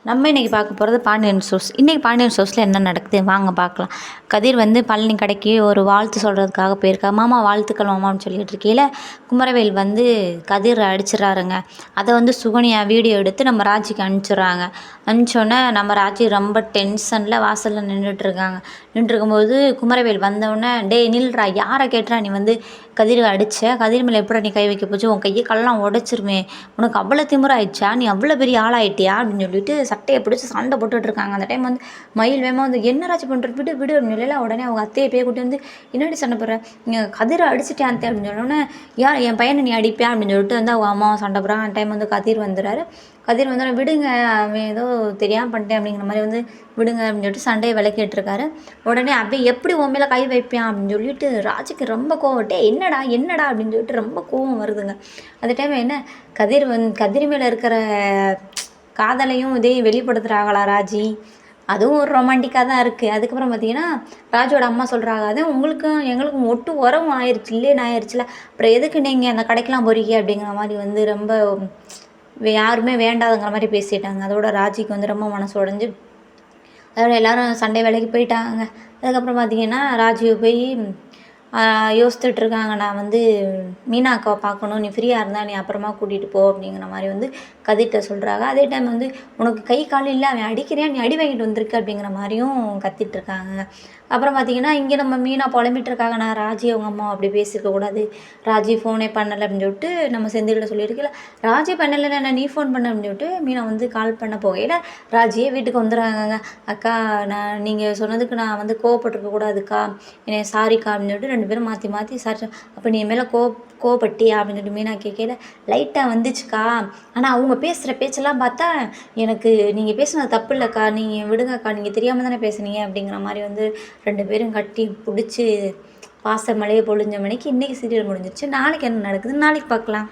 நம்ம இன்றைக்கி பார்க்க போகிறது பாண்டியன் ஸ்டோர்ஸ். இன்றைக்கி பாண்டியன் ஸ்டோர்ஸில் என்ன நடக்குது வாங்க பார்க்கலாம். கதிர் வந்து பழனி கடைக்கு ஒரு வாழ்த்து சொல்கிறதுக்காக போயிருக்கா. மாமா வாழ்த்துக்கள் மாமான்னு சொல்லிட்டு இருக்கையில் குமரவேல் வந்து கதிர் அடிச்சிடறாருங்க. அதை வந்து சுகன்யா வீடியோ எடுத்து நம்ம ராஜிக்கு அனுப்பிச்சிட்றாங்க. அனுப்பிச்சோன்னே நம்ம ராஜி ரொம்ப டென்ஷனில் வாசலில் நின்றுட்டுருக்காங்க. நின்றுருக்கும்போது குமரவேல் வந்தவுடனே டேய் நில்றா, யாரை கேட்டுறா நீ வந்து கதிரை அடித்த, கதிர் மேலே எப்படா நீ கை வைக்க போச்சு, உன் கையை கல்லாம் உடச்சிருமே, உனக்கு அவ்வளோ திமிராயிடுச்சா, நீ அவ்வளோ பெரிய ஆளாயிட்டியா அப்படின்னு சொல்லிட்டு சட்டையை பிடிச்சி சண்டை போட்டுட்ருக்காங்க. அந்த டைம் வந்து மயில் வேகமாக வந்து என்ன ராஜி பண்ணுற, விடு விடு அப்படின்னு சொல்லல. உடனே அவங்க அத்தையை போய் கூட்டி வந்து என்னடி சண்டை போடுற, நீங்கள் கதிரை அடிச்சிட்டேன் அத்தை அப்படின்னு சொன்னோன்னே யார் என் பையனை நீ அடிப்பேன் அப்படின்னு சொல்லிட்டு வந்து அவங்க அம்மாவை சண்டை போடுறாங்க. அந்த டைம் வந்து கதிர் வந்துடுறாரு. கதிர் வந்து விடுங்க, அவன் ஏதோ தெரியாமல் பண்ணிட்டேன் அப்படிங்கிற மாதிரி வந்து விடுங்க அப்படின்னு சொல்லிட்டு சண்டையை விளக்கிட்டுருக்காரு. உடனே அப்படியே எப்படி உன் மேலே கை வைப்பேன் அப்படின்னு சொல்லிட்டு ராஜிக்கு ரொம்ப கோவம். என்னடா என்னடா அப்படின்னு சொல்லிட்டு ரொம்ப கோவம் வருதுங்க. அந்த டைம் என்ன கதிர் மேலே இருக்கிற காதலையும் இதையும் வெளிப்படுத்துகிறாங்களா ராஜி. அதுவும் ஒரு ரொமான்டிக்காக தான் இருக்குது. அதுக்கப்புறம் பார்த்தீங்கன்னா ராஜோட அம்மா சொல்கிறாங்க, அது உங்களுக்கும் எங்களுக்கும் ஒட்டு உரம் ஆயிடுச்சு இல்லைன்னு ஆயிடுச்சுல, அப்புறம் எதுக்கு நீங்கள் அந்த கடைக்கெலாம் போறீங்க அப்படிங்கிற மாதிரி வந்து ரொம்ப யாருமே வேண்டாதுங்கிற மாதிரி பேசிட்டாங்க. அதோட ராஜிக்கு வந்து ரொம்ப மனசு உடஞ்சி அதோட எல்லோரும் சண்டை வேலைக்கு போயிட்டாங்க. அதுக்கப்புறம் பார்த்திங்கன்னா ராஜியை போய் யோசித்துட்ருக்காங்க, நான் வந்து மீனா அக்காவை பார்க்கணும், நீ ஃப்ரீயாக இருந்தால் நீ அப்புறமா கூட்டிகிட்டு போ அப்படிங்கிற மாதிரி வந்து கதிர்கிட்ட சொல்கிறாங்க. அதே டைம் வந்து உனக்கு கை கால் இல்லை, அவன் அடிக்கிறியா, நீ அடி வாங்கிட்டு வந்திருக்க அப்படிங்கிற மாதிரியும் கத்திட்டுருக்காங்க. அப்புறம் பார்த்திங்கன்னா இங்கே நம்ம மீனா புலம்பிகிட்ருக்காங்க, நான் ராஜி அவங்க அம்மா அப்படி பேசியிருக்கக்கூடாது, ராஜி ஃபோனே பண்ணலை அப்படின்னு சொல்லிட்டு நம்ம செந்தில்கிட்ட சொல்லியிருக்கல. ராஜி பண்ணலைன்னா நான் நீ ஃபோன் பண்ண அப்படின்னு சொல்லிட்டு மீனா வந்து கால் பண்ண போகையில் ராஜியே வீட்டுக்கு வந்துடுறாங்க. அக்கா நான் நீங்கள் சொன்னதுக்கு நான் வந்து கோவப்பட்டிருக்கக்கூடாதுக்கா, என்னை சாரிக்கா அப்படின்னு சொல்லிட்டு 2 பேரும் மாற்றி மாற்றி சாரி. அப்போ நீ மேலே கோவப்பட்டியா அப்படின்னு சொல்லிட்டு மீனா கேட்கல லைட்டாக வந்துச்சுக்கா, ஆனால் அவங்க பேசுகிற பேச்செல்லாம் பார்த்தா எனக்கு நீங்கள் பேசுனது தப்பு இல்லைக்கா, நீங்கள் விடுங்கக்கா, நீங்கள் தெரியாமல் தானே பேசுனீங்க அப்படிங்கிற மாதிரி வந்து 2 பேரும் கட்டி பிடிச்சி பாச மழையை பொழிஞ்ச மணிக்கு இன்றைக்கி சீரியல் முடிஞ்சிருச்சு. நாளைக்கு என்ன நடக்குதுன்னு நாளைக்கு பார்க்கலாம்.